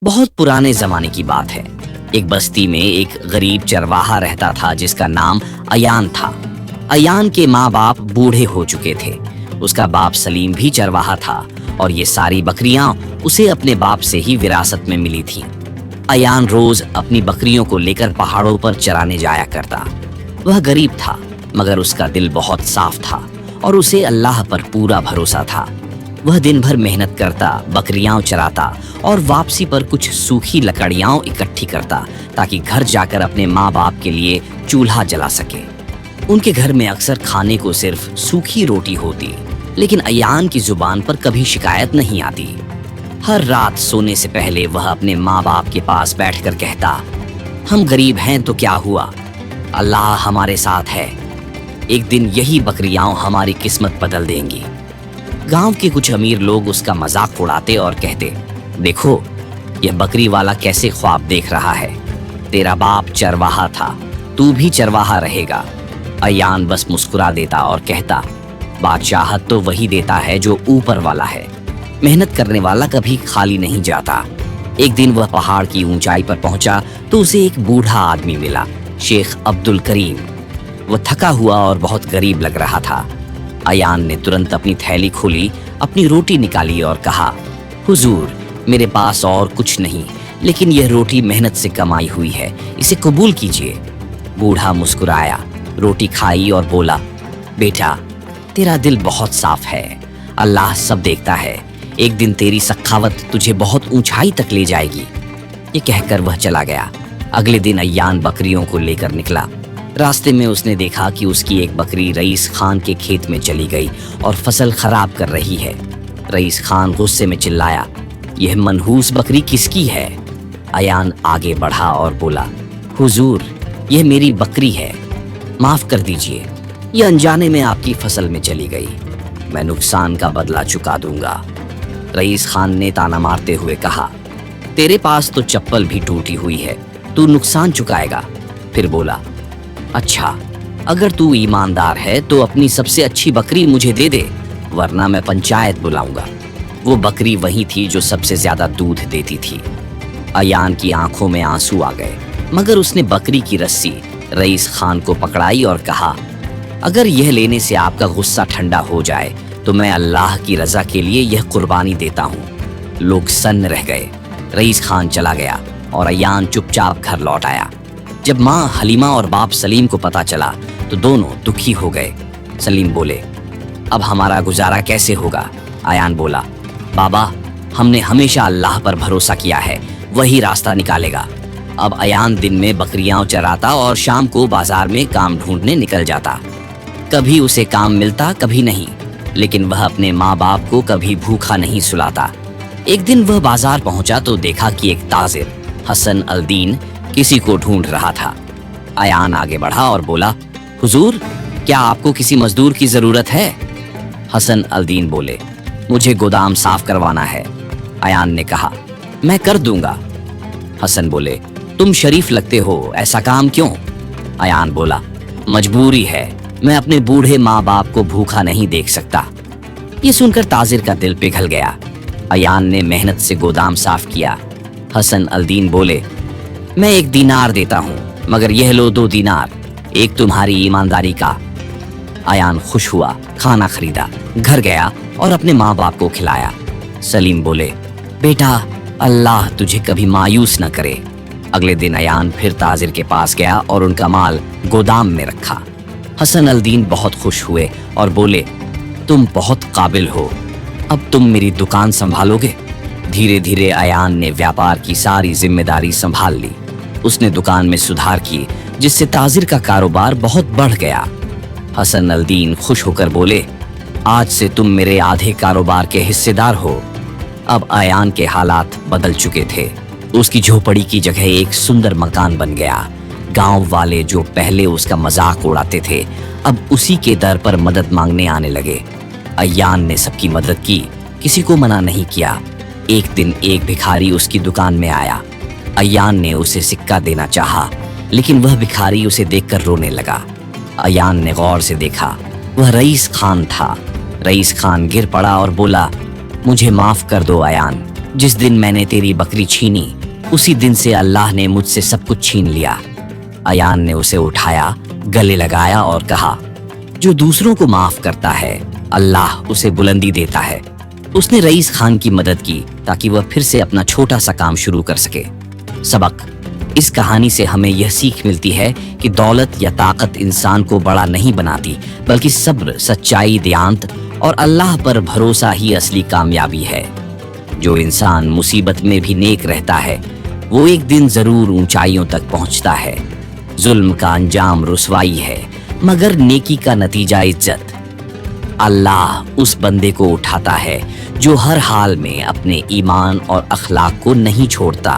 बहुत पुराने जमाने की बात है। एक बस्ती में एक गरीब चरवाहा रहता था जिसका नाम अयान था। अयान के माँ बाप बूढ़े हो चुके थे। उसका बाप सलीम भी चरवाहा था और ये सारी बकरियां उसे अपने बाप से ही विरासत में मिली थीं। अयान रोज अपनी बकरियों को लेकर पहाड़ों पर चराने जाया करता। वह गरीब था मगर उसका दिल बहुत साफ था और उसे अल्लाह पर पूरा भरोसा था। वह दिन भर मेहनत करता, बकरियां चराता और वापसी पर कुछ सूखी लकड़ियां इकट्ठी करता ताकि घर जाकर अपने माँ बाप के लिए चूल्हा जला सके। उनके घर में अक्सर खाने को सिर्फ सूखी रोटी होती, लेकिन अयान की जुबान पर कभी शिकायत नहीं आती। हर रात सोने से पहले वह अपने माँ बाप के पास बैठकर कहता, हम गरीब हैं तो क्या हुआ, अल्लाह हमारे साथ है। एक दिन यही बकरियां हमारी किस्मत बदल देंगी। गांव के कुछ अमीर लोग उसका मजाक उड़ाते और कहते, देखो यह बकरी वाला कैसे ख्वाब देख रहा है। तेरा बाप चरवाहा था, तू भी चरवाहा रहेगा। अयान बस मुस्कुरा देता और कहता, बादशाहत तो वही देता है जो ऊपर वाला है। मेहनत करने वाला कभी खाली नहीं जाता। एक दिन वह पहाड़ की ऊंचाई पर पहुंचा तो उसे एक बूढ़ा आदमी मिला, शेख अब्दुल करीम। वह थका हुआ और बहुत गरीब लग रहा था। अयान ने तुरंत अपनी थैली खोली, अपनी रोटी निकाली और कहा, हुजूर मेरे पास और कुछ नहीं, लेकिन यह रोटी मेहनत से कमाई हुई है, इसे कबूल कीजिए। बूढ़ा मुस्कुराया, रोटी खाई और बोला, बेटा तेरा दिल बहुत साफ है, अल्लाह सब देखता है। एक दिन तेरी सखावत तुझे बहुत ऊंचाई तक ले जाएगी। ये कहकर वह चला गया। अगले दिन अयान बकरियों को लेकर निकला। रास्ते में उसने देखा कि उसकी एक बकरी रईस खान के खेत में चली गई और फसल खराब कर रही है। रईस खान गुस्से में चिल्लाया, यह मनहूस बकरी किसकी है? अयान आगे बढ़ा और बोला, हुजूर यह मेरी बकरी है, माफ कर दीजिए, यह अनजाने में आपकी फसल में चली गई। मैं नुकसान का बदला चुका दूंगा। रईस खान ने ताना मारते हुए कहा, तेरे पास तो चप्पल भी टूटी हुई है, तू नुकसान चुकाएगा? फिर बोला, अच्छा अगर तू ईमानदार है तो अपनी सबसे अच्छी बकरी मुझे दे दे, वरना मैं पंचायत बुलाऊंगा। वो बकरी वही थी जो सबसे ज्यादा दूध देती थी। अयान की आंखों में आंसू आ गए, मगर उसने बकरी की रस्सी रईस खान को पकड़ाई और कहा, अगर यह लेने से आपका गुस्सा ठंडा हो जाए तो मैं अल्लाह की रजा के लिए यह कुर्बानी देता हूँ। लोग सन्न रह गए। रईस खान चला गया और अयान चुपचाप घर लौट आया। जब माँ हलीमा और बाप सलीम को पता चला तो दोनों दुखी हो गए। सलीम बोले, अब हमारा गुजारा कैसे होगा? अयान बोला, बाबा हमने हमेशा अल्लाह पर भरोसा किया है, वही रास्ता निकालेगा। अब अयान दिन में बकरियां चराता और शाम को बाजार में काम ढूंढने निकल जाता। कभी उसे काम मिलता, कभी नहीं, लेकिन वह अपने माँ बाप को कभी भूखा नहीं सुलाता। एक दिन वह बाजार पहुंचा तो देखा कि एक ताजिर हसन अल दीन किसी को ढूंढ रहा था। अयान आगे बढ़ा और बोला, हुजूर क्या आपको किसी मजदूर की जरूरत है? हसन अल दीन बोले, मुझे गोदाम साफ करवाना है। अयान ने कहा, मैं कर दूंगा। हसन बोले, तुम शरीफ लगते हो, ऐसा काम क्यों? अयान बोला, मजबूरी है, मैं अपने बूढ़े माँ बाप को भूखा नहीं देख सकता। ये सुनकर ताजिर का दिल पिघल गया। अयान ने मेहनत से गोदाम साफ किया। हसन अल दीन बोले, मैं 1 दीनार देता हूँ, मगर यह लो 2 दीनार, एक तुम्हारी ईमानदारी का। अयान खुश हुआ, खाना खरीदा, घर गया और अपने माँ बाप को खिलाया। सलीम बोले, बेटा अल्लाह तुझे कभी मायूस न करे। अगले दिन अयान फिर ताजिर के पास गया और उनका माल गोदाम में रखा। हसन अल दीन बहुत खुश हुए और बोले, तुम बहुत काबिल हो, अब तुम मेरी दुकान संभालोगे। धीरे धीरे अयान ने व्यापार की सारी जिम्मेदारी संभाल ली। उसने दुकान में सुधार किए, जिससे ताजिर का कारोबार बहुत बढ़ गया। हसन अल दीन खुश होकर बोले, आज से तुम मेरे आधे कारोबार के हिस्सेदार हो। अब अयान के हालात बदल चुके थे। उसकी झोपड़ी की जगह एक सुंदर मकान बन गया। गांव वाले जो पहले उसका मजाक उड़ाते थे, अब उसी के दर पर मदद मांगने आने लगे। अयान ने सबकी मदद की, किसी को मना नहीं किया। एक दिन एक भिखारी उसकी दुकान में आया। अयान ने उसे सिक्का देना चाहा, लेकिन वह भिखारी उसे देखकर रोने लगा। अयान ने गौर से देखा, वह रईस खान था। रईस खान गिर पड़ा और बोला, मुझे माफ कर दो अयान, जिस दिन मैंने तेरी बकरी छीनी उसी दिन से अल्लाह ने मुझसे सब कुछ छीन लिया। अयान ने उसे उठाया, गले लगाया और कहा, जो दूसरों को माफ करता है अल्लाह उसे बुलंदी देता है। उसने रईस खान की मदद की ताकि वह फिर से अपना छोटा सा काम शुरू कर सके। सबक, इस कहानी से हमें यह सीख मिलती है कि दौलत या ताकत इंसान को बड़ा नहीं बनाती, बल्कि सब्र, सच्चाई, देयांत और अल्लाह पर भरोसा ही असली कामयाबी है। जो इंसान मुसीबत में भी नेक रहता है वो एक दिन जरूर ऊंचाइयों तक पहुंचता है। जुल्म का अंजाम रुसवाई है, मगर नेकी का नतीजा इज्जत। अल्लाह उस बंदे को उठाता है जो हर हाल में अपने ईमान और अखलाक को नहीं छोड़ता।